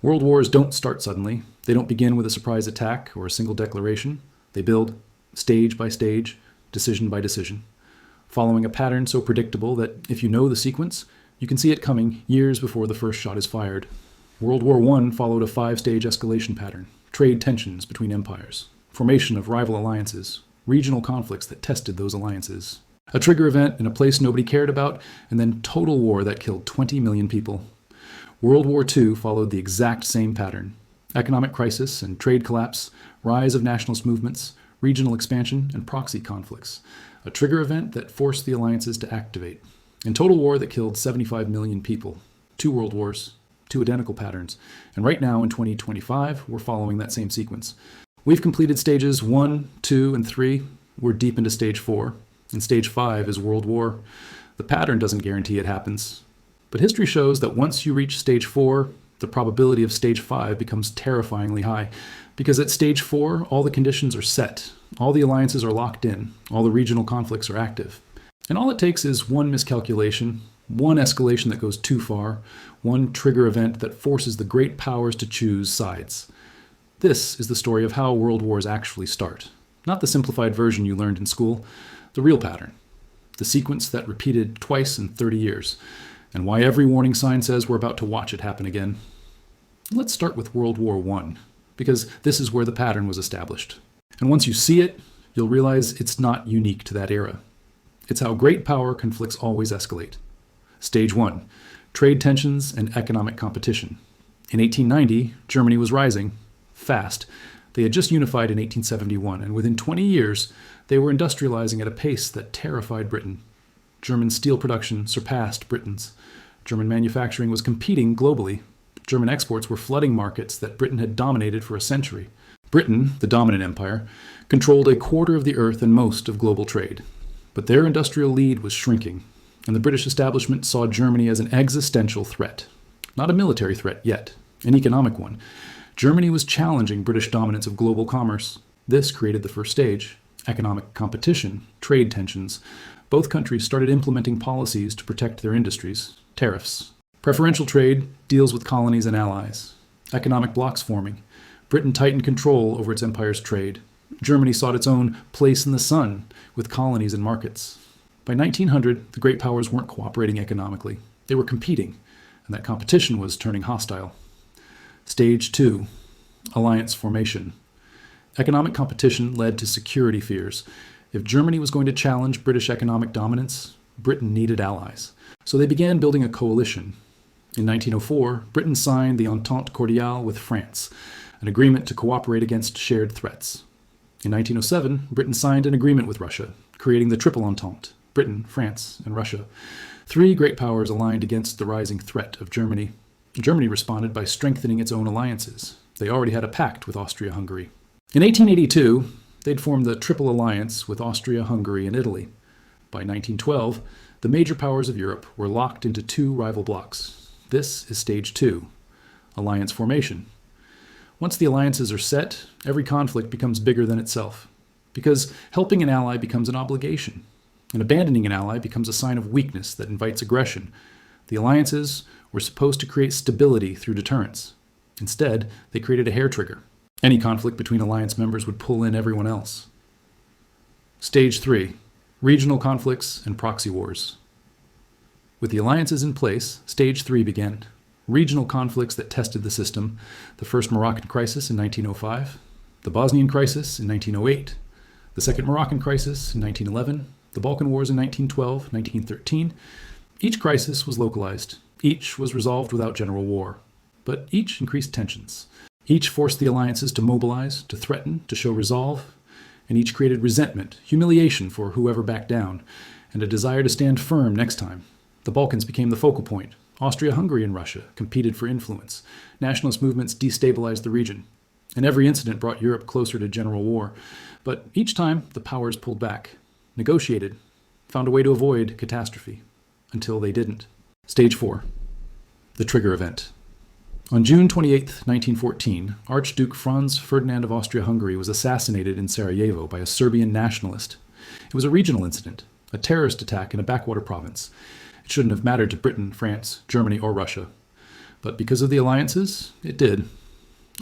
World wars don't start suddenly. They don't begin with a surprise attack or a single declaration. They build stage by stage, decision by decision, following a pattern so predictable that if you know the sequence, you can see it coming years before the first shot is fired. World War I followed a 5-stage escalation pattern: trade tensions between empires, formation of rival alliances, regional conflicts that tested those alliances, a trigger event in a place nobody cared about, and then total war that killed 20 million people. World War II followed the exact same pattern: economic crisis and trade collapse, rise of nationalist movements, regional expansion, and proxy conflicts, a trigger event that forced the alliances to activate, and total war that killed 75 million people. 2 world wars, 2 identical patterns, and right now in 2025, we're following that same sequence. We've completed stages 1, 2, and 3. We're deep into stage 4, and stage 5 is World War. The pattern doesn't guarantee it happens, but history shows that once you reach stage 4, the probability of stage 5 becomes terrifyingly high, because at stage 4, all the conditions are set, all the alliances are locked in, all the regional conflicts are active. And all it takes is one miscalculation, one escalation that goes too far, one trigger event that forces the great powers to choose sides. This is the story of how world wars actually start. Not the simplified version you learned in school, the real pattern. The sequence that repeated twice in 30 years, and why every warning sign says we're about to watch it happen again. Let's start with World War I, because this is where the pattern was established. And once you see it, you'll realize it's not unique to that era. It's how great power conflicts always escalate. Stage 1, trade tensions and economic competition. In 1890, Germany was rising, fast. They had just unified in 1871, and within 20 years, they were industrializing at a pace that terrified Britain. German steel production surpassed Britain's. German manufacturing was competing globally. German exports were flooding markets that Britain had dominated for a century. Britain, the dominant empire, controlled a quarter of the earth and most of global trade. But their industrial lead was shrinking, and the British establishment saw Germany as an existential threat. Not a military threat yet, an economic one. Germany was challenging British dominance of global commerce. This created the first stage: economic competition, trade tensions. Both countries started implementing policies to protect their industries: tariffs. Preferential trade deals with colonies and allies. Economic blocs forming. Britain tightened control over its empire's trade. Germany sought its own place in the sun with colonies and markets. By 1900, the great powers weren't cooperating economically. They were competing, and that competition was turning hostile. Stage 2, alliance formation. Economic competition led to security fears. If Germany was going to challenge British economic dominance, Britain needed allies. So they began building a coalition. In 1904, Britain signed the Entente Cordiale with France, an agreement to cooperate against shared threats. In 1907, Britain signed an agreement with Russia, creating the Triple Entente: Britain, France, and Russia. 3 great powers aligned against the rising threat of Germany. Germany responded by strengthening its own alliances. They already had a pact with Austria-Hungary. In 1882, they'd formed the Triple Alliance with Austria, Hungary, and Italy. By 1912, the major powers of Europe were locked into 2 rival blocs. This is stage 2, alliance formation. Once the alliances are set, every conflict becomes bigger than itself, because helping an ally becomes an obligation, and abandoning an ally becomes a sign of weakness that invites aggression. The alliances were supposed to create stability through deterrence. Instead, they created a hair trigger. Any conflict between alliance members would pull in everyone else. Stage 3, regional conflicts and proxy wars. With the alliances in place, stage 3 began. Regional conflicts that tested the system: the first Moroccan crisis in 1905, the Bosnian crisis in 1908, the second Moroccan crisis in 1911, the Balkan Wars in 1912, 1913. Each crisis was localized. Each was resolved without general war. But each increased tensions. Each forced the alliances to mobilize, to threaten, to show resolve, and each created resentment, humiliation for whoever backed down, and a desire to stand firm next time. The Balkans became the focal point. Austria-Hungary and Russia competed for influence. Nationalist movements destabilized the region. And every incident brought Europe closer to general war. But each time, the powers pulled back, negotiated, found a way to avoid catastrophe, until they didn't. Stage 4, the trigger event. On June 28, 1914, Archduke Franz Ferdinand of Austria-Hungary was assassinated in Sarajevo by a Serbian nationalist. It was a regional incident, a terrorist attack in a backwater province. It shouldn't have mattered to Britain, France, Germany, or Russia. But because of the alliances, it did.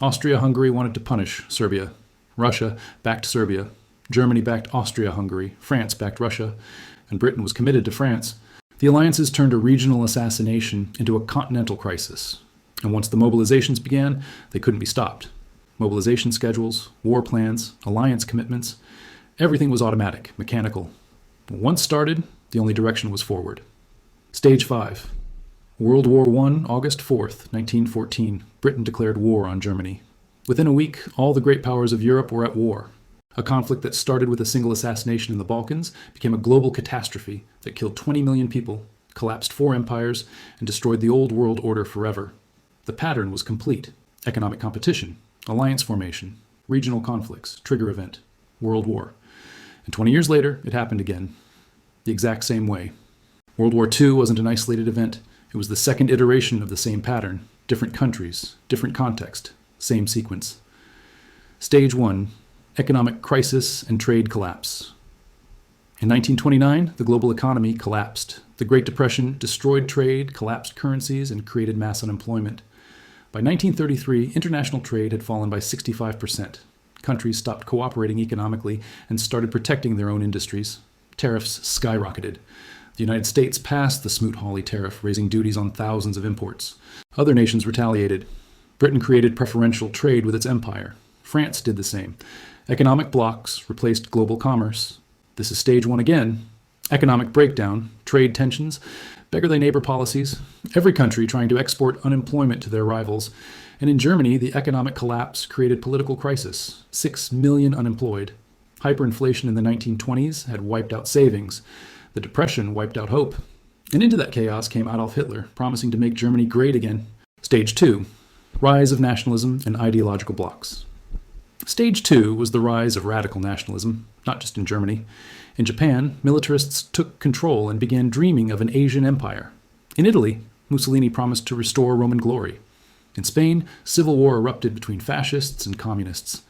Austria-Hungary wanted to punish Serbia. Russia backed Serbia. Germany backed Austria-Hungary. France backed Russia. And Britain was committed to France. The alliances turned a regional assassination into a continental crisis. And once the mobilizations began, they couldn't be stopped. Mobilization schedules, war plans, alliance commitments, everything was automatic, mechanical. Once started, the only direction was forward. Stage 5. World War I, August 4th, 1914. Britain declared war on Germany. Within a week, all the great powers of Europe were at war. A conflict that started with a single assassination in the Balkans became a global catastrophe that killed 20 million people, collapsed 4 empires, and destroyed the old world order forever. The pattern was complete. Economic competition, alliance formation, regional conflicts, trigger event, world war. And 20 years later, it happened again. The exact same way. World War II wasn't an isolated event. It was the second iteration of the same pattern. Different countries, different context, same sequence. Stage 1. Economic crisis and trade collapse. In 1929, the global economy collapsed. The Great Depression destroyed trade, collapsed currencies, and created mass unemployment. By 1933, international trade had fallen by 65%. Countries stopped cooperating economically and started protecting their own industries. Tariffs skyrocketed. The United States passed the Smoot-Hawley tariff, raising duties on thousands of imports. Other nations retaliated. Britain created preferential trade with its empire. France did the same. Economic blocs replaced global commerce. This is stage 1 again. Economic breakdown, trade tensions, beggar-thy-neighbor policies, every country trying to export unemployment to their rivals. And in Germany, the economic collapse created political crisis. 6 million unemployed. Hyperinflation in the 1920s had wiped out savings. The Depression wiped out hope. And into that chaos came Adolf Hitler, promising to make Germany great again. Stage 2. Rise of nationalism and ideological blocs. Stage 2 was the rise of radical nationalism, not just in Germany. In Japan, militarists took control and began dreaming of an Asian empire. In Italy, Mussolini promised to restore Roman glory. In Spain, civil war erupted between fascists and communists.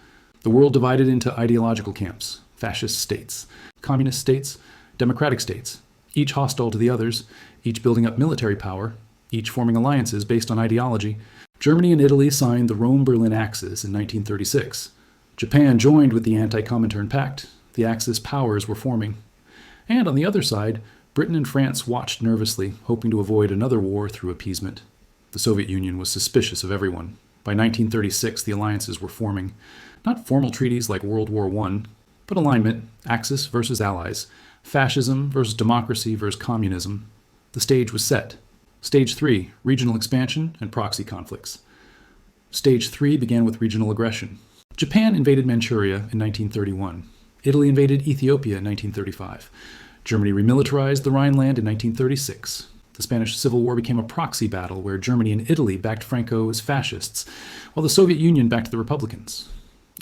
The world divided into ideological camps, fascist states, communist states, democratic states, each hostile to the others, each building up military power, each forming alliances based on ideology. Germany and Italy signed the Rome-Berlin Axis in 1936. Japan joined with the Anti-Comintern Pact. The Axis powers were forming. And on the other side, Britain and France watched nervously, hoping to avoid another war through appeasement. The Soviet Union was suspicious of everyone. By 1936, the alliances were forming. Not formal treaties like World War I, but alignment, Axis versus allies, fascism versus democracy versus communism. The stage was set. Stage 3, regional expansion and proxy conflicts. Stage 3 began with regional aggression. Japan invaded Manchuria in 1931. Italy invaded Ethiopia in 1935. Germany remilitarized the Rhineland in 1936. The Spanish Civil War became a proxy battle where Germany and Italy backed Franco as fascists, while the Soviet Union backed the Republicans.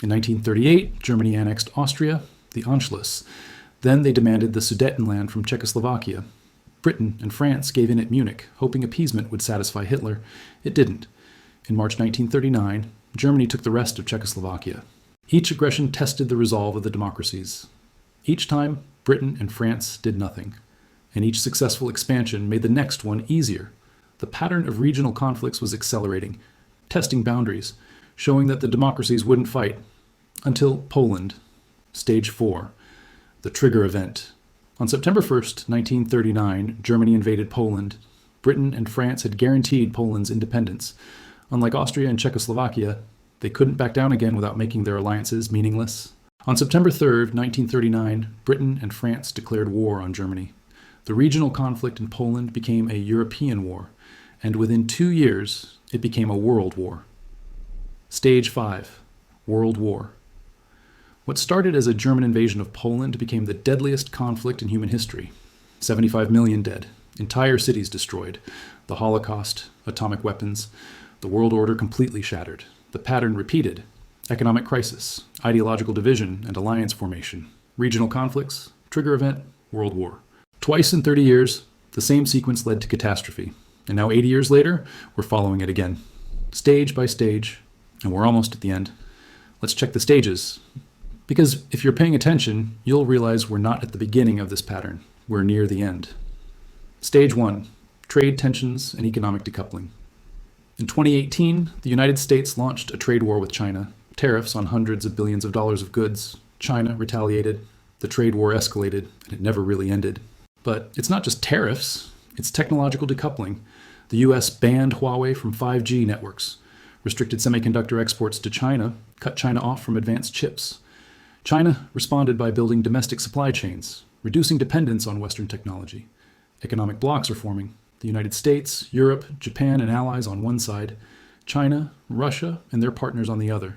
In 1938, Germany annexed Austria, the Anschluss. Then they demanded the Sudetenland from Czechoslovakia. Britain and France gave in at Munich, hoping appeasement would satisfy Hitler. It didn't. In March 1939, Germany took the rest of Czechoslovakia. Each aggression tested the resolve of the democracies. Each time, Britain and France did nothing. And each successful expansion made the next one easier. The pattern of regional conflicts was accelerating, testing boundaries, showing that the democracies wouldn't fight. Until Poland. Stage 4. The trigger event. On September 1st, 1939, Germany invaded Poland. Britain and France had guaranteed Poland's independence. Unlike Austria and Czechoslovakia, they couldn't back down again without making their alliances meaningless. On September 3rd, 1939, Britain and France declared war on Germany. The regional conflict in Poland became a European war, and within 2 years, it became a world war. Stage 5. World War. What started as a German invasion of Poland became the deadliest conflict in human history. 75 million dead, entire cities destroyed, the Holocaust, atomic weapons, the world order completely shattered. The pattern repeated. Economic crisis, ideological division and alliance formation, regional conflicts, trigger event, world war. Twice in 30 years, the same sequence led to catastrophe. And now 80 years later, we're following it again. Stage by stage, and we're almost at the end. Let's check the stages. Because if you're paying attention, you'll realize we're not at the beginning of this pattern. We're near the end. Stage 1. Trade tensions and economic decoupling. In 2018, the United States launched a trade war with China, tariffs on hundreds of billions of dollars of goods. China retaliated, the trade war escalated, and it never really ended. But it's not just tariffs, it's technological decoupling. The US banned Huawei from 5G networks, restricted semiconductor exports to China, cut China off from advanced chips. China responded by building domestic supply chains, reducing dependence on Western technology. Economic blocs are forming. The United States, Europe, Japan, and allies on one side, China, Russia, and their partners on the other.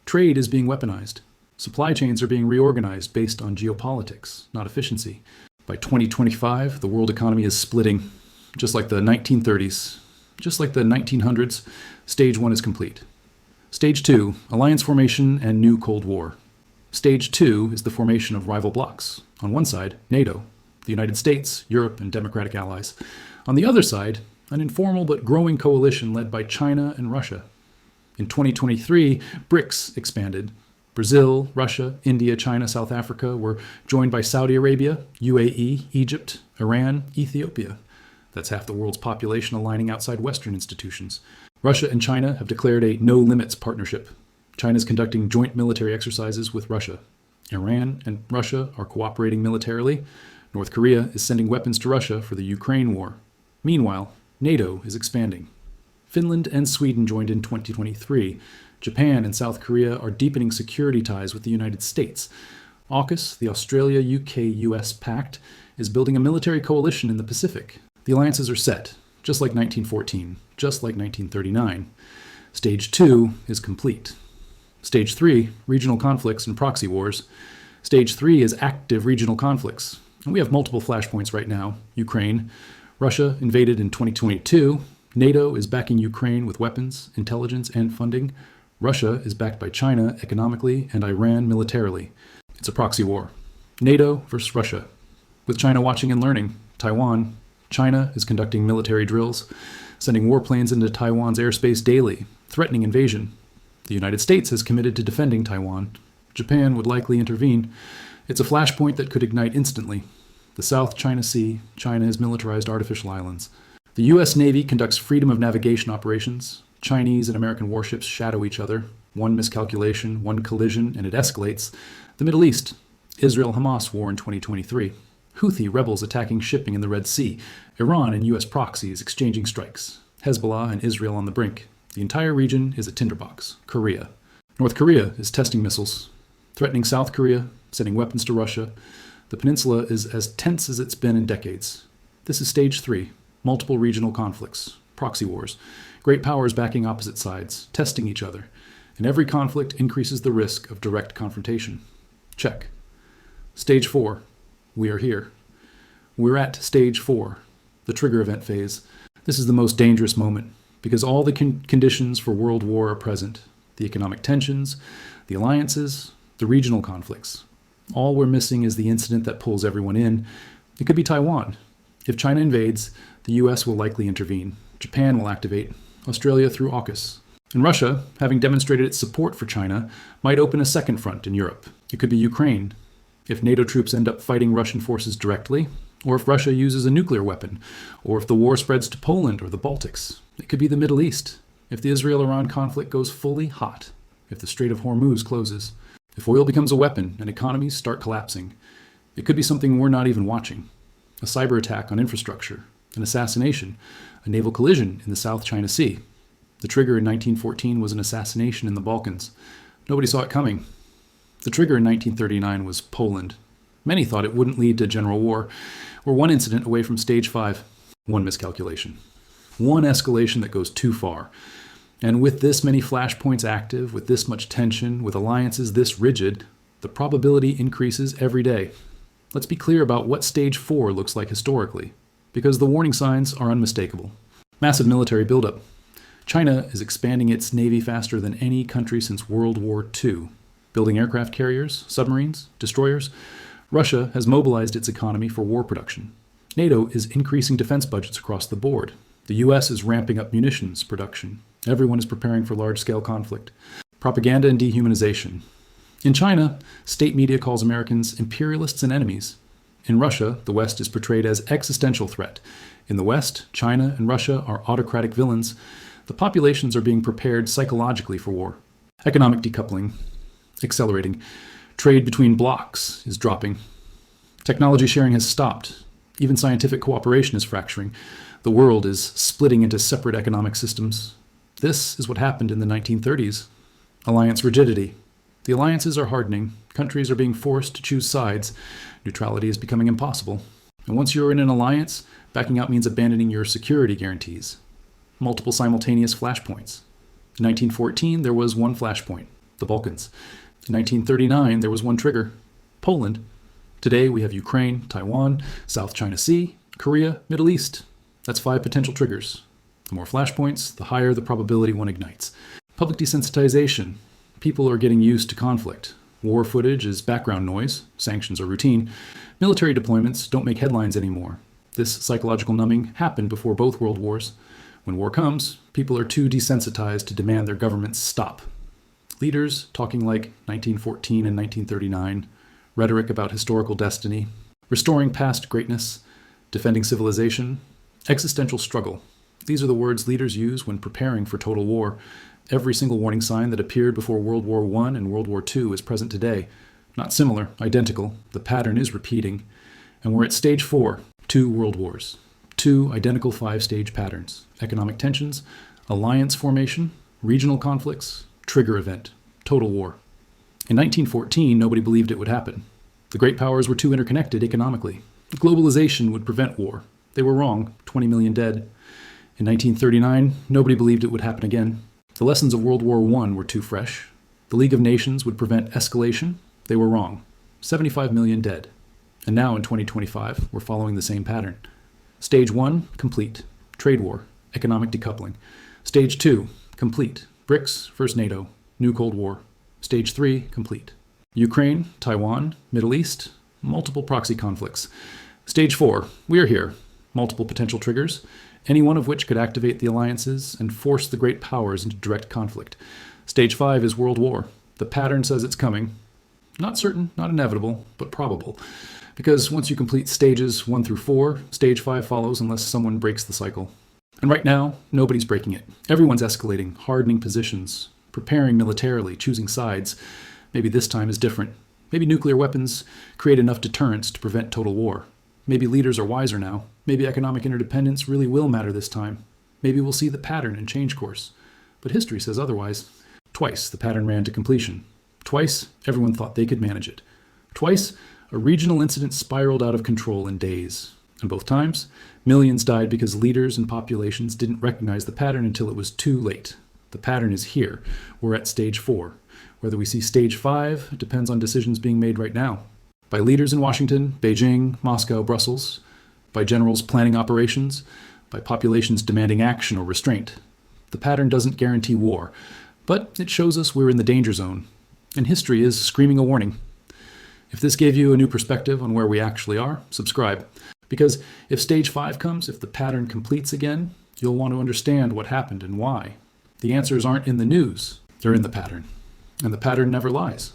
Trade is being weaponized. Supply chains are being reorganized based on geopolitics, not efficiency. By 2025, the world economy is splitting. Just like the 1930s, just like the 1900s, Stage 1 is complete. Stage 2, alliance formation and new Cold War. Stage 2 is the formation of rival blocs. On one side, NATO, the United States, Europe, and democratic allies. On the other side, an informal but growing coalition led by China and Russia. In 2023, BRICS expanded. Brazil, Russia, India, China, South Africa were joined by Saudi Arabia, UAE, Egypt, Iran, Ethiopia. That's half the world's population aligning outside Western institutions. Russia and China have declared a no-limits partnership. China is conducting joint military exercises with Russia. Iran and Russia are cooperating militarily. North Korea is sending weapons to Russia for the Ukraine war. Meanwhile, NATO is expanding. Finland and Sweden joined in 2023. Japan and South Korea are deepening security ties with the United States. AUKUS, the Australia-UK-US Pact, is building a military coalition in the Pacific. The alliances are set, just like 1914, just like 1939. Stage 2 is complete. Stage 3, regional conflicts and proxy wars. Stage 3 is active regional conflicts. And we have multiple flashpoints right now. Ukraine. Russia invaded in 2022. NATO is backing Ukraine with weapons, intelligence, and funding. Russia is backed by China economically and Iran militarily. It's a proxy war. NATO versus Russia. With China watching and learning. Taiwan. China is conducting military drills, sending warplanes into Taiwan's airspace daily, threatening invasion. The United States has committed to defending Taiwan. Japan would likely intervene. It's a flashpoint that could ignite instantly. The South China Sea. China has militarized artificial islands. The U.S. Navy conducts freedom of navigation operations. Chinese and American warships shadow each other. One miscalculation, one collision, and it escalates. The Middle East. Israel-Hamas war in 2023. Houthi rebels attacking shipping in the Red Sea. Iran and U.S. proxies exchanging strikes. Hezbollah and Israel on the brink. The entire region is a tinderbox. Korea. North Korea is testing missiles, threatening South Korea, sending weapons to Russia. The peninsula is as tense as it's been in decades. This is Stage 3. Multiple regional conflicts. Proxy wars. Great powers backing opposite sides, testing each other. And every conflict increases the risk of direct confrontation. Check. Stage 4. We are here. We're at Stage 4, the trigger event phase. This is the most dangerous moment because all the conditions for world war are present. The economic tensions, the alliances, the regional conflicts. All we're missing is the incident that pulls everyone in. It could be Taiwan. If China invades, the US will likely intervene. Japan will activate. Australia through AUKUS. And Russia, having demonstrated its support for China, might open a second front in Europe. It could be Ukraine. If NATO troops end up fighting Russian forces directly, or if Russia uses a nuclear weapon, or if the war spreads to Poland or the Baltics. It could be the Middle East. If the Israel-Iran conflict goes fully hot. If the Strait of Hormuz closes. If oil becomes a weapon and economies start collapsing. It could be something we're not even watching. A cyber attack on infrastructure. An assassination. A naval collision in the South China Sea. The trigger in 1914 was an assassination in the Balkans. Nobody saw it coming. The trigger in 1939 was Poland. Many thought it wouldn't lead to general war. We're one incident away from Stage 5. One miscalculation. One escalation that goes too far. And with this many flashpoints active, with this much tension, with alliances this rigid, the probability increases every day. Let's be clear about what Stage 4 looks like historically, because the warning signs are unmistakable. Massive military buildup. China is expanding its navy faster than any country since World War II. Building aircraft carriers, submarines, destroyers. Russia has mobilized its economy for war production. NATO is increasing defense budgets across the board. The US is ramping up munitions production. Everyone is preparing for large-scale conflict. Propaganda and dehumanization. In China, state media calls Americans imperialists and enemies. In Russia, the West is portrayed as existential threat. In the West, China and Russia are autocratic villains. The populations are being prepared psychologically for war. Economic decoupling, accelerating. Trade between blocs is dropping. Technology sharing has stopped. Even scientific cooperation is fracturing. The world is splitting into separate economic systems. This is what happened in the 1930s. Alliance rigidity. The alliances are hardening. Countries are being forced to choose sides. Neutrality is becoming impossible. And once you're in an alliance, backing out means abandoning your security guarantees. Multiple simultaneous flashpoints. In 1914, there was one flashpoint, the Balkans. In 1939, there was one trigger, Poland. Today, we have Ukraine, Taiwan, South China Sea, Korea, Middle East. That's 5 potential triggers. The more flashpoints, the higher the probability one ignites. Public desensitization. People are getting used to conflict. War footage is background noise. Sanctions are routine. Military deployments don't make headlines anymore. This psychological numbing happened before both world wars. When war comes, people are too desensitized to demand their governments stop. Leaders talking like 1914 and 1939, rhetoric about historical destiny, restoring past greatness, defending civilization, existential struggle. These are the words leaders use when preparing for total war. Every single warning sign that appeared before World War I and World War II is present today. Not similar, identical. The pattern is repeating. And we're at stage 4, 2 world wars. 2 identical 5-stage patterns. Economic tensions, alliance formation, regional conflicts, trigger event, total war. In 1914, nobody believed it would happen. The great powers were too interconnected economically. Globalization would prevent war. They were wrong, 20 million dead. In 1939, nobody believed it would happen again. The lessons of World War I were too fresh. The League of Nations would prevent escalation. They were wrong, 75 million dead. And now in 2025, we're following the same pattern. Stage 1, complete. Trade war, economic decoupling. Stage 2, complete. BRICS, first NATO, new Cold War. Stage 3, complete. Ukraine, Taiwan, Middle East, multiple proxy conflicts. Stage 4, we are here. Multiple potential triggers, any one of which could activate the alliances and force the great powers into direct conflict. Stage 5 is world war. The pattern says it's coming. Not certain, not inevitable, but probable. Because once you complete stages 1 through 4, stage 5 follows unless someone breaks the cycle. And right now, nobody's breaking it. Everyone's escalating, hardening positions, preparing militarily, choosing sides. Maybe this time is different. Maybe nuclear weapons create enough deterrence to prevent total war. Maybe leaders are wiser now. Maybe economic interdependence really will matter this time. Maybe we'll see the pattern and change course. But history says otherwise. Twice, the pattern ran to completion. Twice, everyone thought they could manage it. Twice, a regional incident spiraled out of control in days. And both times, millions died because leaders and populations didn't recognize the pattern until it was too late. The pattern is here. We're at stage 4. Whether we see stage 5 depends on decisions being made right now. By leaders in Washington, Beijing, Moscow, Brussels. By generals planning operations. By populations demanding action or restraint. The pattern doesn't guarantee war, but it shows us we're in the danger zone. And history is screaming a warning. If this gave you a new perspective on where we actually are, subscribe. Because if stage 5 comes, if the pattern completes again, you'll want to understand what happened and why. The answers aren't in the news, they're in the pattern. And the pattern never lies.